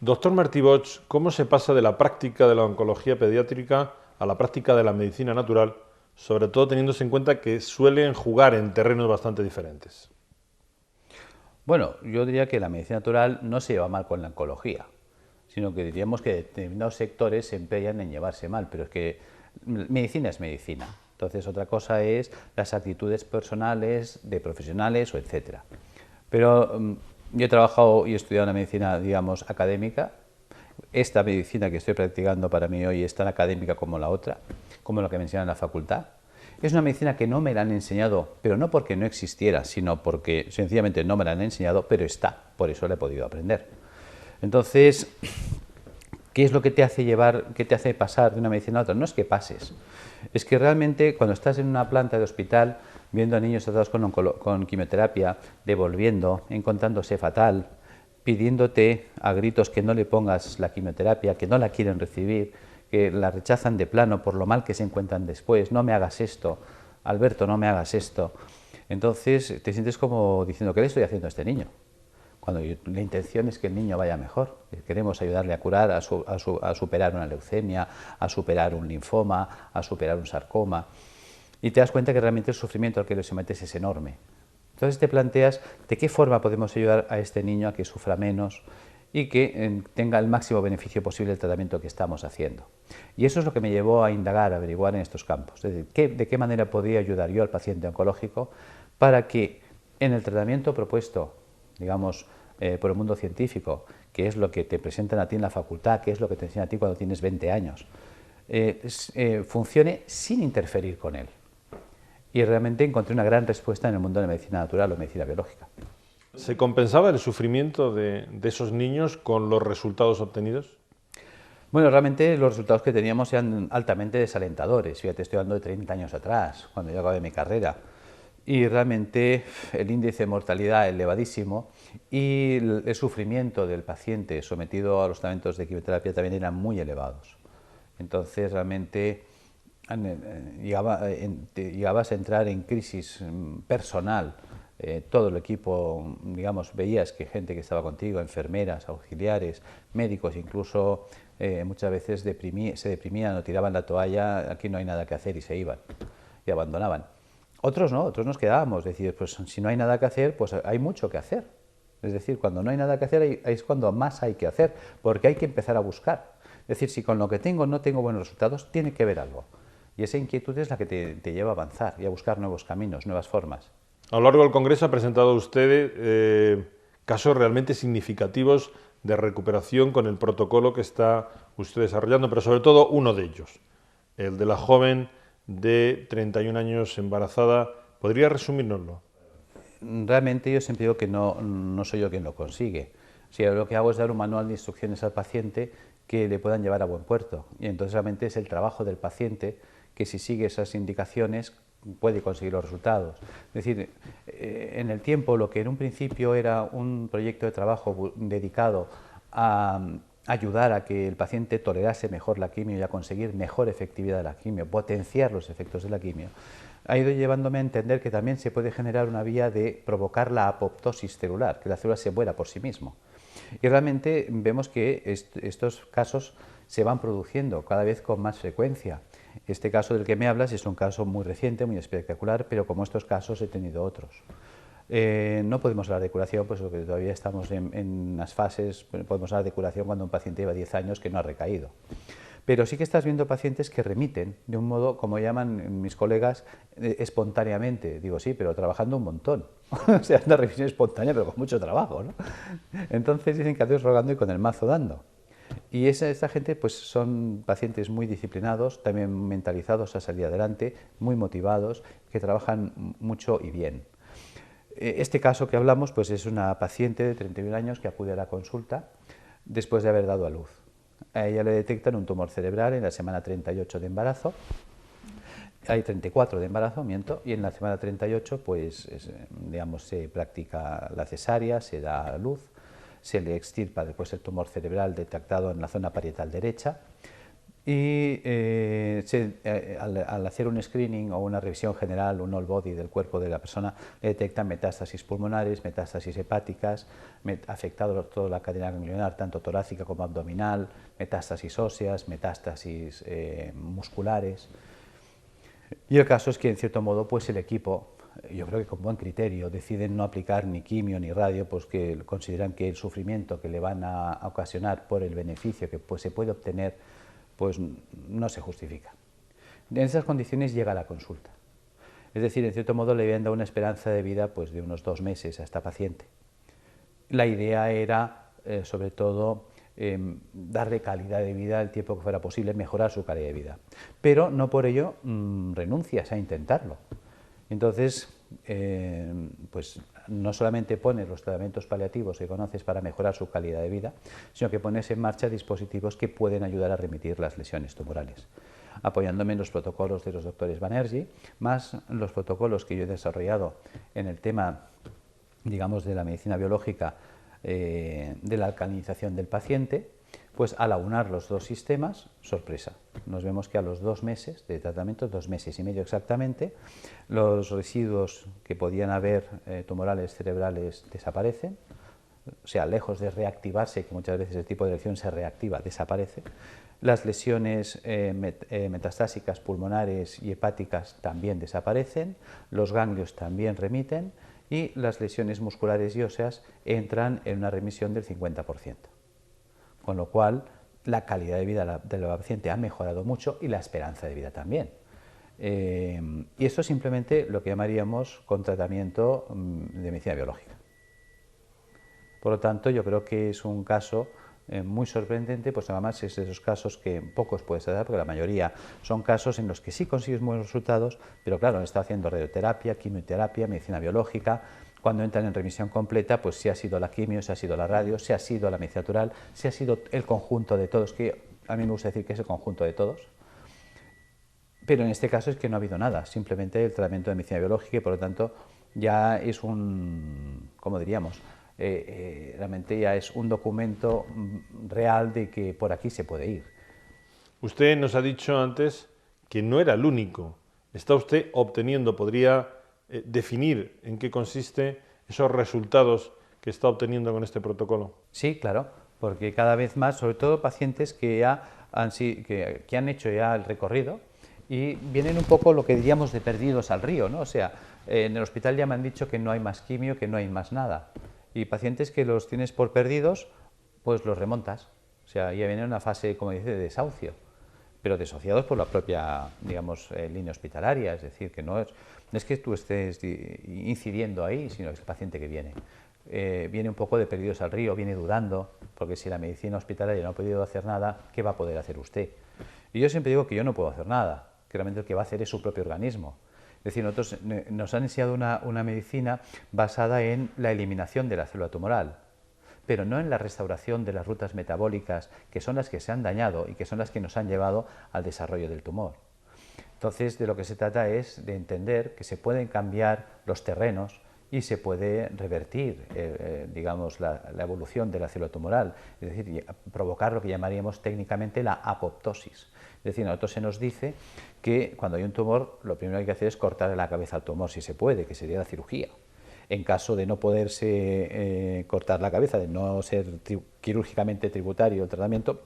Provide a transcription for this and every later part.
Doctor Martí Bosch, ¿cómo se pasa de la práctica de la oncología pediátrica a la práctica de la medicina natural, sobre todo teniéndose en cuenta que suelen jugar en terrenos bastante diferentes? Bueno, yo diría que la medicina natural no se lleva mal con la oncología, sino que diríamos que determinados sectores se empeñan en llevarse mal, pero es que medicina es medicina. Entonces, otra cosa es las actitudes personales de profesionales o etcétera. Pero yo he trabajado y he estudiado una medicina, digamos, académica. Esta medicina que estoy practicando para mí hoy es tan académica como la otra, como la que me enseñan en la facultad. Es una medicina que no me la han enseñado, pero no porque no existiera, sino porque sencillamente no me la han enseñado, pero está, por eso la he podido aprender. Entonces, ¿qué es lo que te hace llevar, qué te hace pasar de una medicina a otra? No es que pases, es que realmente cuando estás en una planta de hospital viendo a niños tratados con quimioterapia, devolviendo, encontrándose fatal, pidiéndote a gritos que no le pongas la quimioterapia, que no la quieren recibir, que la rechazan de plano por lo mal que se encuentran después, no me hagas esto, Alberto, no me hagas esto. Entonces te sientes como diciendo, ¿qué le estoy haciendo a este niño? Cuando la intención es que el niño vaya mejor. Queremos ayudarle a curar, a superar una leucemia, a superar un linfoma, a superar un sarcoma. Y te das cuenta que realmente el sufrimiento al que le sometes es enorme. Entonces te planteas de qué forma podemos ayudar a este niño a que sufra menos y que tenga el máximo beneficio posible del tratamiento que estamos haciendo. Y eso es lo que me llevó a indagar, a averiguar en estos campos. Es decir, de qué manera podría ayudar yo al paciente oncológico para que en el tratamiento propuesto, digamos, por el mundo científico, que es lo que te presentan a ti en la facultad, que es lo que te enseñan a ti cuando tienes 20 años, funcione sin interferir con él. Y realmente encontré una gran respuesta en el mundo de la medicina natural o medicina biológica. ¿Se compensaba el sufrimiento de esos niños con los resultados obtenidos? Bueno, realmente los resultados que teníamos eran altamente desalentadores. Fíjate, estoy hablando de 30 años atrás, cuando yo acabé mi carrera. Y realmente el índice de mortalidad elevadísimo y el sufrimiento del paciente sometido a los tratamientos de quimioterapia también eran muy elevados. Entonces realmente llegabas a entrar en crisis personal. Todo el equipo, digamos, veías que gente que estaba contigo, enfermeras, auxiliares, médicos, incluso muchas veces se deprimían o tiraban la toalla, aquí no hay nada que hacer y se iban y abandonaban. Otros no, otros nos quedábamos, es decir, pues si no hay nada que hacer, pues hay mucho que hacer. Es decir, cuando no hay nada que hacer, es cuando más hay que hacer, porque hay que empezar a buscar. Es decir, si con lo que tengo no tengo buenos resultados, tiene que haber algo. Y esa inquietud es la que te lleva a avanzar y a buscar nuevos caminos, nuevas formas. A lo largo del Congreso ha presentado usted casos realmente significativos de recuperación con el protocolo que está usted desarrollando, pero sobre todo uno de ellos, el de la joven de 31 años embarazada. ¿Podría resumírnoslo? Realmente yo siempre digo que no soy yo quien lo consigue. O sea, lo que hago es dar un manual de instrucciones al paciente que le puedan llevar a buen puerto. Y entonces realmente es el trabajo del paciente que si sigue esas indicaciones puede conseguir los resultados. Es decir, en el tiempo lo que en un principio era un proyecto de trabajo dedicado a ayudar a que el paciente tolerase mejor la quimio y a conseguir mejor efectividad de la quimio, potenciar los efectos de la quimio, ha ido llevándome a entender que también se puede generar una vía de provocar la apoptosis celular, que la célula se muera por sí mismo. Y realmente vemos que estos casos se van produciendo cada vez con más frecuencia. Este caso del que me hablas es un caso muy reciente, muy espectacular, pero como estos casos he tenido otros. No podemos hablar de curación, pues porque todavía estamos en las fases, podemos hablar de curación cuando un paciente lleva 10 años que no ha recaído. Pero sí que estás viendo pacientes que remiten de un modo, como llaman mis colegas, espontáneamente. Digo, sí, pero trabajando un montón. O sea, una remisión espontánea, pero con mucho trabajo, ¿no? Entonces dicen que a Dios rogando y con el mazo dando. Y esta gente pues son pacientes muy disciplinados, también mentalizados a salir adelante, muy motivados, que trabajan mucho y bien. Este caso que hablamos pues es una paciente de 31 años que acude a la consulta después de haber dado a luz. A ella le detectan un tumor cerebral en la semana 38 de embarazo. Hay 34 de embarazo, miento, y en la semana 38 pues, digamos, se practica la cesárea, se da a luz, se le extirpa después el tumor cerebral detectado en la zona parietal derecha, y al hacer un screening o una revisión general, un all body del cuerpo de la persona, le detectan metástasis pulmonares, metástasis hepáticas, afectado toda la cadena ganglionar, tanto torácica como abdominal, metástasis óseas, metástasis musculares. Y el caso es que, en cierto modo, pues el equipo, yo creo que con buen criterio, deciden no aplicar ni quimio ni radio, pues que consideran que el sufrimiento que le van a ocasionar por el beneficio que pues, se puede obtener, pues no se justifica. En esas condiciones llega la consulta. Es decir, en cierto modo le habían dado una esperanza de vida pues, de unos 2 meses a esta paciente. La idea era, sobre todo, darle calidad de vida el tiempo que fuera posible, mejorar su calidad de vida. Pero no por ello renuncias a intentarlo. Entonces, pues no solamente pones los tratamientos paliativos que conoces para mejorar su calidad de vida, sino que pones en marcha dispositivos que pueden ayudar a remitir las lesiones tumorales, apoyándome en los protocolos de los doctores Banerjee, más los protocolos que yo he desarrollado en el tema, digamos, de la medicina biológica, de la alcalinización del paciente. Pues al aunar los dos sistemas, sorpresa, nos vemos que a los 2 meses de tratamiento, 2 meses y medio exactamente, los residuos que podían haber tumorales cerebrales desaparecen, o sea, lejos de reactivarse, que muchas veces el tipo de lesión se reactiva, desaparece. Las lesiones metastásicas pulmonares y hepáticas también desaparecen, los ganglios también remiten y las lesiones musculares y óseas entran en una remisión del 50%. Con lo cual, la calidad de vida de la paciente ha mejorado mucho y la esperanza de vida también. Y esto es simplemente lo que llamaríamos con tratamiento de medicina biológica. Por lo tanto, yo creo que es un caso muy sorprendente, pues además es de esos casos que pocos puedes dar, porque la mayoría son casos en los que sí consigues buenos resultados, pero claro, está haciendo radioterapia, quimioterapia, medicina biológica. Cuando entran en remisión completa, pues si ha sido la quimio, si ha sido la radio, si ha sido la medicina natural, si ha sido el conjunto de todos, que a mí me gusta decir que es el conjunto de todos. Pero en este caso es que no ha habido nada, simplemente el tratamiento de medicina biológica y por lo tanto ya es un, ¿cómo diríamos? Realmente ya es un documento real de que por aquí se puede ir. Usted nos ha dicho antes que no era el único. Está usted obteniendo, podría definir en qué consiste esos resultados que está obteniendo con este protocolo. Sí, claro, porque cada vez más, sobre todo pacientes que han hecho ya el recorrido y vienen un poco lo que diríamos de perdidos al río, ¿no? O sea, en el hospital ya me han dicho que no hay más quimio, que no hay más nada. Y pacientes que los tienes por perdidos, pues los remontas. O sea, ya viene una fase, como dice, de desahucio, pero desociados por la propia, digamos, línea hospitalaria. Es decir, que no es que tú estés incidiendo ahí, sino es el paciente que viene. Viene un poco de perdidos al río, viene dudando, porque si la medicina hospitalaria no ha podido hacer nada, ¿qué va a poder hacer usted? Y yo siempre digo que yo no puedo hacer nada, que realmente el que va a hacer es su propio organismo. Es decir, nosotros nos han enseñado una medicina basada en la eliminación de la célula tumoral, pero no en la restauración de las rutas metabólicas, que son las que se han dañado y que son las que nos han llevado al desarrollo del tumor. Entonces, de lo que se trata es de entender que se pueden cambiar los terrenos y se puede revertir, digamos, la evolución de la célula tumoral, es decir, provocar lo que llamaríamos técnicamente la apoptosis. Es decir, a nosotros se nos dice que cuando hay un tumor, lo primero que hay que hacer es cortarle la cabeza al tumor, si se puede, que sería la cirugía. En caso de no poderse cortar la cabeza, de no ser quirúrgicamente tributario el tratamiento,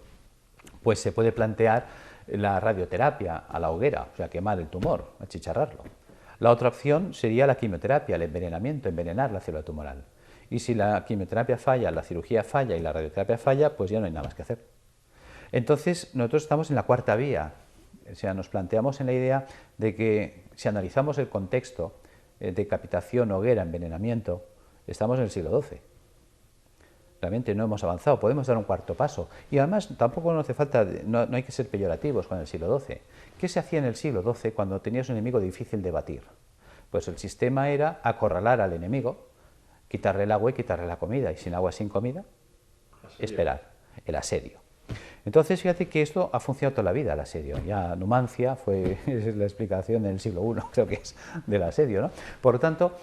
pues se puede plantear la radioterapia a la hoguera, o sea, quemar el tumor, achicharrarlo. La otra opción sería la quimioterapia, el envenenamiento, envenenar la célula tumoral. Y si la quimioterapia falla, la cirugía falla y la radioterapia falla, pues ya no hay nada más que hacer. Entonces, nosotros estamos en la cuarta vía. O sea, nos planteamos en la idea de que si analizamos el contexto, decapitación, hoguera, envenenamiento, estamos en el siglo XII. Realmente no hemos avanzado, podemos dar un cuarto paso. Y además tampoco no hace falta, no hay que ser peyorativos con el siglo XII. ¿Qué se hacía en el siglo XII cuando tenías un enemigo difícil de batir? Pues el sistema era acorralar al enemigo, quitarle el agua y quitarle la comida. Y sin agua, sin comida, esperar, el asedio. Entonces, fíjate que esto ha funcionado toda la vida, el asedio. Ya Numancia fue la explicación del siglo I, creo que es, del asedio, ¿no? Por lo tanto,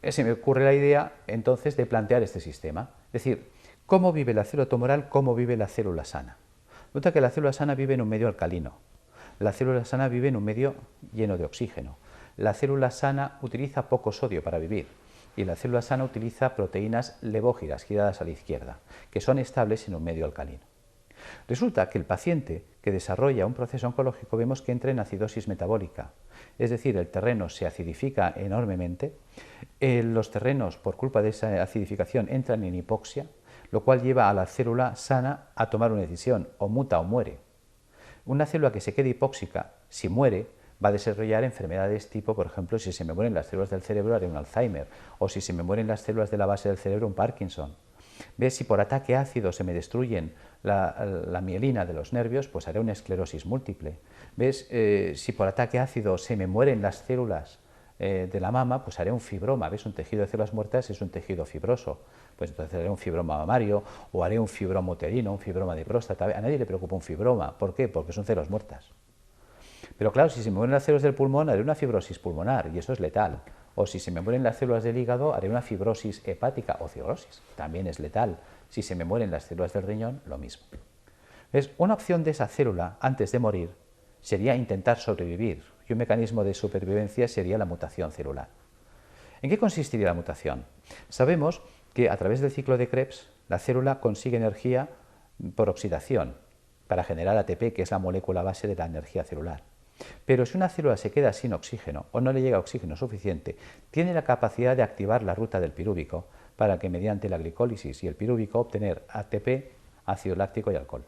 se me ocurre la idea, entonces, de plantear este sistema. Es decir, ¿cómo vive la célula tumoral? ¿Cómo vive la célula sana? Resulta que la célula sana vive en un medio alcalino. La célula sana vive en un medio lleno de oxígeno. La célula sana utiliza poco sodio para vivir y la célula sana utiliza proteínas levógiras giradas a la izquierda, que son estables en un medio alcalino. Resulta que el paciente que desarrolla un proceso oncológico vemos que entra en acidosis metabólica, es decir, el terreno se acidifica enormemente, los terrenos por culpa de esa acidificación entran en hipoxia, lo cual lleva a la célula sana a tomar una decisión, o muta o muere. Una célula que se quede hipóxica, si muere, va a desarrollar enfermedades tipo, por ejemplo, si se me mueren las células del cerebro haré un Alzheimer, o si se me mueren las células de la base del cerebro un Parkinson. ¿Ves? Si por ataque ácido se me destruyen la mielina de los nervios, pues haré una esclerosis múltiple. ¿Ves? Si por ataque ácido se me mueren las células de la mama, pues haré un fibroma. ¿Ves? Un tejido de células muertas es un tejido fibroso. Pues entonces haré un fibroma mamario o haré un fibroma uterino, un fibroma de próstata. A nadie le preocupa un fibroma. ¿Por qué? Porque son células muertas. Pero claro, si se me mueren las células del pulmón, haré una fibrosis pulmonar y eso es letal. O si se me mueren las células del hígado, haré una fibrosis hepática o cirrosis, también es letal. Si se me mueren las células del riñón, lo mismo. ¿Ves? Una opción de esa célula antes de morir sería intentar sobrevivir y un mecanismo de supervivencia sería la mutación celular. ¿En qué consistiría la mutación? Sabemos que a través del ciclo de Krebs la célula consigue energía por oxidación para generar ATP, que es la molécula base de la energía celular. Pero si una célula se queda sin oxígeno o no le llega oxígeno suficiente, tiene la capacidad de activar la ruta del pirúvico para que mediante la glicólisis y el pirúvico obtener ATP, ácido láctico y alcohol.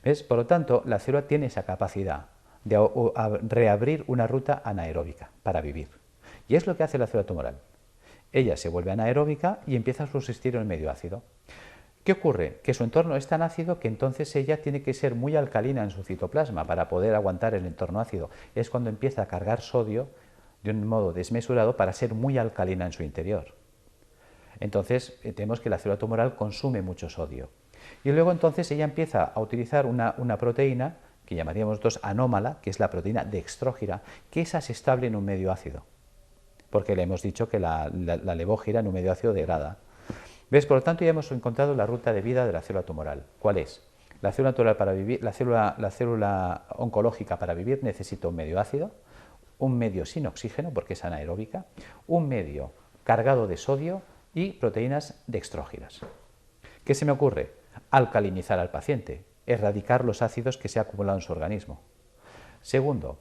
¿Ves? Por lo tanto, la célula tiene esa capacidad de reabrir una ruta anaeróbica para vivir. Y es lo que hace la célula tumoral. Ella se vuelve anaeróbica y empieza a subsistir en el medio ácido. ¿Qué ocurre? Que su entorno es tan ácido que entonces ella tiene que ser muy alcalina en su citoplasma para poder aguantar el entorno ácido. Es cuando empieza a cargar sodio de un modo desmesurado para ser muy alcalina en su interior. Entonces tenemos que la célula tumoral consume mucho sodio. Y luego entonces ella empieza a utilizar una proteína que llamaríamos anómala, que es la proteína dextrógira, que esa es estable en un medio ácido. Porque le hemos dicho que la levógira en un medio ácido degrada. ¿Ves? Por lo tanto, ya hemos encontrado la ruta de vida de la célula tumoral. ¿Cuál es? La célula tumoral para vivir, la célula oncológica para vivir necesita un medio ácido, un medio sin oxígeno porque es anaeróbica, un medio cargado de sodio y proteínas dextrógiras. ¿Qué se me ocurre? Alcalinizar al paciente, erradicar los ácidos que se han acumulado en su organismo. Segundo,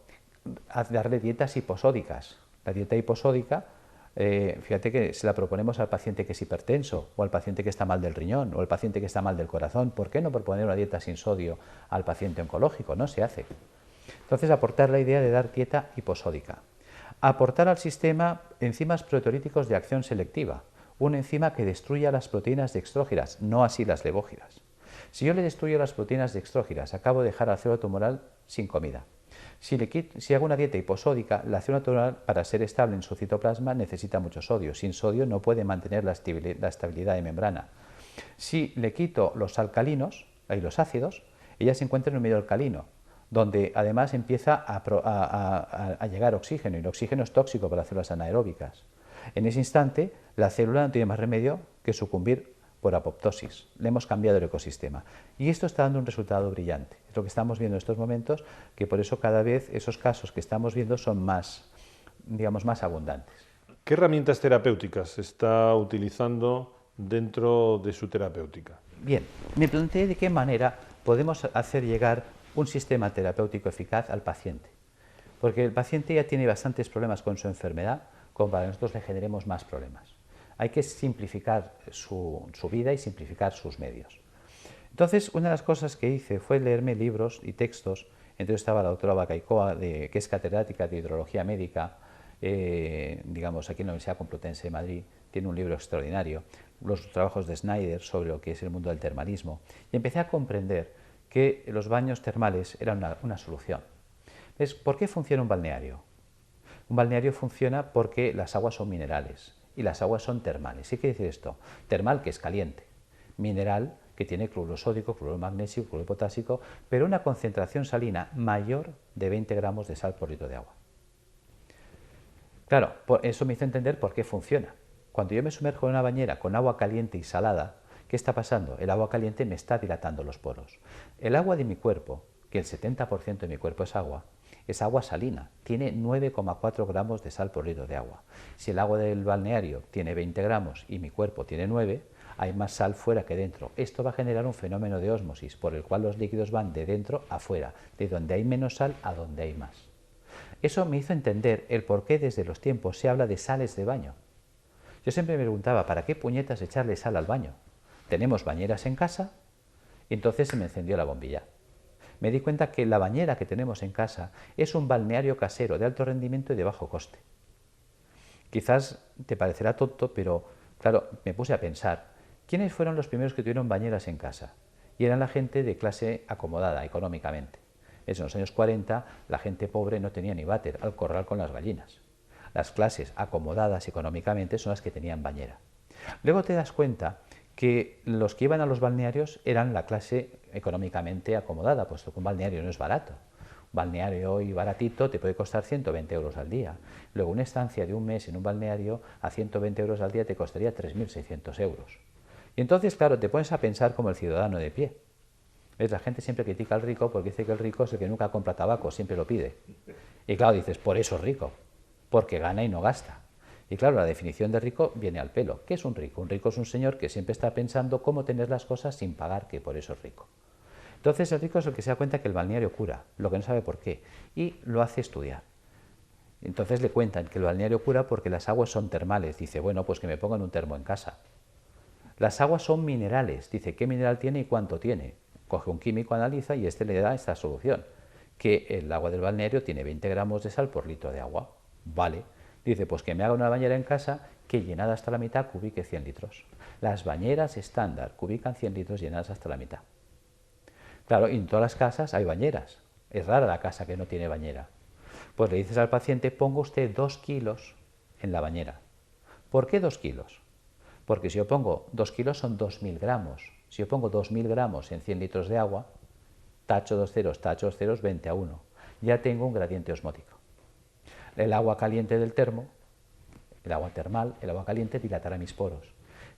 darle dietas hiposódicas. La dieta hiposódica, fíjate que se la proponemos al paciente que es hipertenso, o al paciente que está mal del riñón, o al paciente que está mal del corazón. ¿Por qué no proponer una dieta sin sodio al paciente oncológico? No se hace. Entonces, aportar la idea de dar dieta hiposódica. Aportar al sistema enzimas proteolíticos de acción selectiva, una enzima que destruya las proteínas dextrógiras, no así las levógiras. Si yo le destruyo las proteínas dextrógiras, acabo de dejar a la célula tumoral sin comida. Si hago una dieta hiposódica, la célula tumoral, para ser estable en su citoplasma, necesita mucho sodio. Sin sodio no puede mantener la estabilidad de membrana. Si le quito los alcalinos y los ácidos, ella se encuentra en un medio alcalino, donde además empieza a llegar oxígeno, y el oxígeno es tóxico para las células anaeróbicas. En ese instante, la célula no tiene más remedio que sucumbir por apoptosis. Le hemos cambiado el ecosistema. Y esto está dando un resultado brillante. Es lo que estamos viendo en estos momentos, que por eso cada vez esos casos que estamos viendo son más, digamos, más abundantes. ¿Qué herramientas terapéuticas se está utilizando dentro de su terapéutica? Bien, me planteé de qué manera podemos hacer llegar un sistema terapéutico eficaz al paciente. Porque el paciente ya tiene bastantes problemas con su enfermedad, como para que nosotros le generemos más problemas. Hay que simplificar su vida y simplificar sus medios. Entonces, una de las cosas que hice fue leerme libros y textos. Entonces estaba la doctora Bacaicoa, que es catedrática de hidrología médica, digamos, aquí en la Universidad Complutense de Madrid, tiene un libro extraordinario, los trabajos de Snyder sobre lo que es el mundo del termalismo, y empecé a comprender que los baños termales eran una solución. ¿Ves? ¿Por qué funciona un balneario? Un balneario funciona porque las aguas son minerales y las aguas son termales. ¿Qué quiere decir esto? Termal, que es caliente, mineral, que tiene cloruro sódico, cloruro magnesio, cloruro potásico, pero una concentración salina mayor de 20 gramos de sal por litro de agua. Claro, eso me hizo entender por qué funciona. Cuando yo me sumerjo en una bañera con agua caliente y salada, ¿Qué está pasando? El agua caliente me está dilatando los poros. El agua de mi cuerpo, que el 70% de mi cuerpo es agua salina, tiene 9,4 gramos de sal por litro de agua. Si el agua del balneario tiene 20 gramos y mi cuerpo tiene 9, hay más sal fuera que dentro. Esto va a generar un fenómeno de ósmosis, por el cual los líquidos van de dentro a fuera, de donde hay menos sal a donde hay más. Eso me hizo entender el por qué desde los tiempos se habla de sales de baño. Yo siempre me preguntaba, ¿para qué puñetas echarle sal al baño? Tenemos bañeras en casa y entonces se me encendió la bombilla. Me di cuenta que la bañera que tenemos en casa es un balneario casero de alto rendimiento y de bajo coste. Quizás te parecerá tonto, pero claro, me puse a pensar, ¿quiénes fueron los primeros que tuvieron bañeras en casa? Y eran la gente de clase acomodada económicamente. En los años 40 la gente pobre no tenía ni váter al corral con las gallinas. Las clases acomodadas económicamente son las que tenían bañera. Luego te das cuenta que los que iban a los balnearios eran la clase económicamente acomodada, puesto que un balneario no es barato. Un balneario hoy baratito te puede costar 120 euros al día. Luego una estancia de un mes en un balneario a 120 euros al día te costaría 3.600 euros. Y entonces, claro, te pones a pensar como el ciudadano de pie. ¿Ves? La gente siempre critica al rico porque dice que el rico es el que nunca compra tabaco, siempre lo pide. Y claro, dices, por eso es rico, porque gana y no gasta. Y claro, la definición de rico viene al pelo. ¿Qué es un rico? Un rico es un señor que siempre está pensando cómo tener las cosas sin pagar, que por eso es rico. Entonces el rico es el que se da cuenta que el balneario cura, lo que no sabe por qué, y lo hace estudiar. Entonces le cuentan que el balneario cura porque las aguas son termales. Dice, bueno, pues que me pongan un termo en casa. Las aguas son minerales. Dice, ¿qué mineral tiene y cuánto tiene? Coge un químico, analiza y este le da esta solución, que el agua del balneario tiene 20 gramos de sal por litro de agua. Vale. Dice, pues que me haga una bañera en casa que llenada hasta la mitad cubique 100 litros. Las bañeras estándar cubican 100 litros llenadas hasta la mitad. Claro, y en todas las casas hay bañeras. Es rara la casa que no tiene bañera. Pues le dices al paciente, ponga usted 2 kilos en la bañera. ¿Por qué 2 kilos? Porque si yo pongo 2 kilos son 2.000 gramos. Si yo pongo 2.000 gramos en 100 litros de agua, tacho 2 ceros, 20 a 1. Ya tengo un gradiente osmótico. El agua caliente del termo, el agua termal, el agua caliente dilatará mis poros.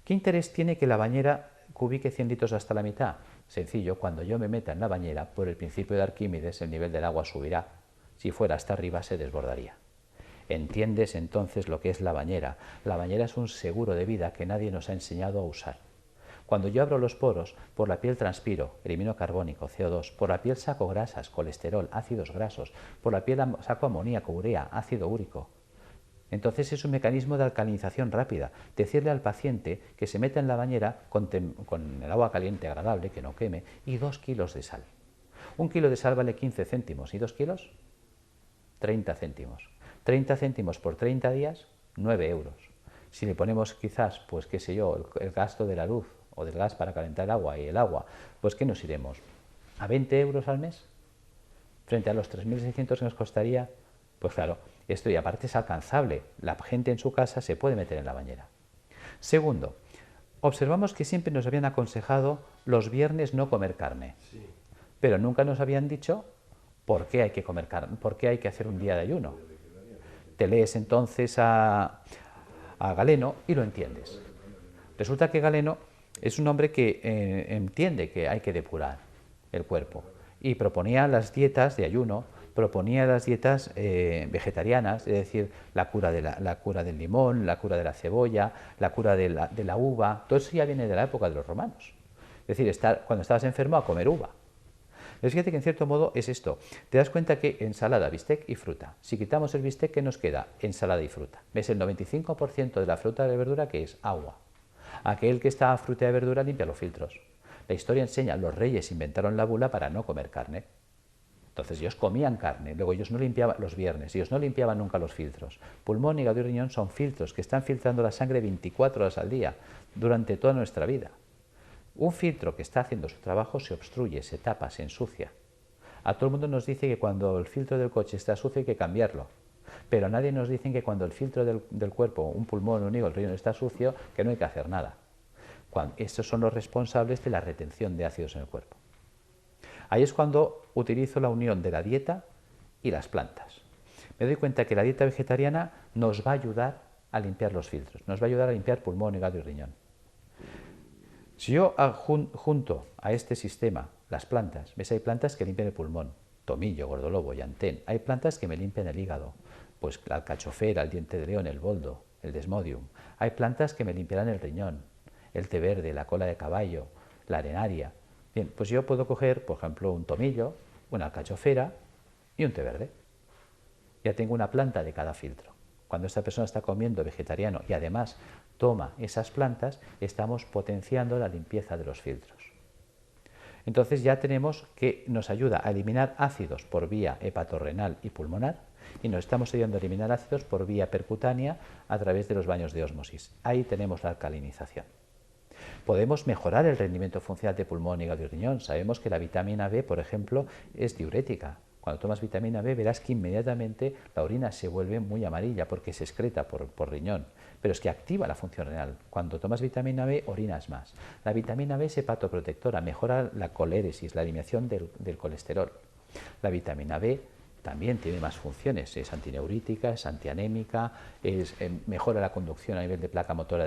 ¿Qué interés tiene que la bañera cubique 100 litros hasta la mitad? Sencillo, cuando yo me meta en la bañera, por el principio de Arquímedes, el nivel del agua subirá. Si fuera hasta arriba, se desbordaría. ¿Entiendes entonces lo que es la bañera? La bañera es un seguro de vida que nadie nos ha enseñado a usar. Cuando yo abro los poros, por la piel transpiro, elimino carbónico, CO2, por la piel saco grasas, colesterol, ácidos grasos, por la piel saco amoníaco, urea, ácido úrico. Entonces es un mecanismo de alcalinización rápida. Decirle al paciente que se meta en la bañera con el agua caliente agradable, que no queme, y 2 kilos de sal. 1 kilo de sal vale 15 céntimos, ¿y 2 kilos? 30 céntimos. 30 céntimos por 30 días, 9 euros. Si le ponemos quizás, pues qué sé yo, el gasto de la luz o del gas para calentar el agua y el agua, pues ¿qué nos iremos? ¿A 20 euros al mes? Frente a los 3.600 que nos costaría, pues claro, esto y aparte es alcanzable. La gente en su casa se puede meter en la bañera. Segundo, observamos que siempre nos habían aconsejado los viernes no comer carne, pero nunca nos habían dicho por qué hay que comer carne, por qué hay que hacer un día de ayuno. Te lees entonces a Galeno y lo entiendes. Resulta que Galeno es un hombre que entiende que hay que depurar el cuerpo y proponía las dietas de ayuno, proponía las dietas vegetarianas, es decir, la cura del limón, la cura de la cebolla, la cura de la uva. Todo eso ya viene de la época de los romanos. Es decir, cuando estabas enfermo a comer uva. Pero fíjate que en cierto modo es esto. Te das cuenta que ensalada, bistec y fruta. Si quitamos el bistec, ¿qué nos queda? Ensalada y fruta. ¿Ves? El 95% de la fruta y la verdura que es agua. Aquel que está a fruta y verdura limpia los filtros. La historia enseña, los reyes inventaron la bula para no comer carne. Entonces ellos comían carne, luego ellos no limpiaban los viernes, ellos no limpiaban nunca los filtros. Pulmón, hígado y riñón son filtros que están filtrando la sangre 24 horas al día, durante toda nuestra vida. Un filtro que está haciendo su trabajo se obstruye, se tapa, se ensucia. A todo el mundo nos dice que cuando el filtro del coche está sucio hay que cambiarlo, pero a nadie nos dicen que cuando el filtro del cuerpo, un pulmón, un hígado, el riñón está sucio, que no hay que hacer nada. Estos son los responsables de la retención de ácidos en el cuerpo. Ahí es cuando utilizo la unión de la dieta y las plantas. Me doy cuenta que la dieta vegetariana nos va a ayudar a limpiar los filtros, nos va a ayudar a limpiar pulmón, hígado y riñón. Si yo junto a este sistema las plantas, ¿ves? Hay plantas que limpian el pulmón, tomillo, gordolobo, llantén. Hay plantas que me limpian el hígado, pues la alcachofera, el diente de león, el boldo, el desmodium. Hay plantas que me limpiarán el riñón, el té verde, la cola de caballo, la arenaria. Bien, pues yo puedo coger, por ejemplo, un tomillo, una alcachofera y un té verde. Ya tengo una planta de cada filtro. Cuando esta persona está comiendo vegetariano y además toma esas plantas, estamos potenciando la limpieza de los filtros. Entonces ya tenemos que nos ayuda a eliminar ácidos por vía hepatorrenal y pulmonar, y nos estamos ayudando a eliminar ácidos por vía percutánea a través de los baños de ósmosis. Ahí tenemos la alcalinización. Podemos mejorar el rendimiento funcional de pulmón, hígado y riñón. Sabemos que la vitamina B, por ejemplo, es diurética. Cuando tomas vitamina B verás que inmediatamente la orina se vuelve muy amarilla porque se excreta por riñón, pero es que activa la función renal. Cuando tomas vitamina B orinas más. La vitamina B es hepatoprotectora, mejora la coléresis, la eliminación del colesterol. La vitamina B también tiene más funciones, es antineurítica, es antianémica, mejora la conducción a nivel de placa motora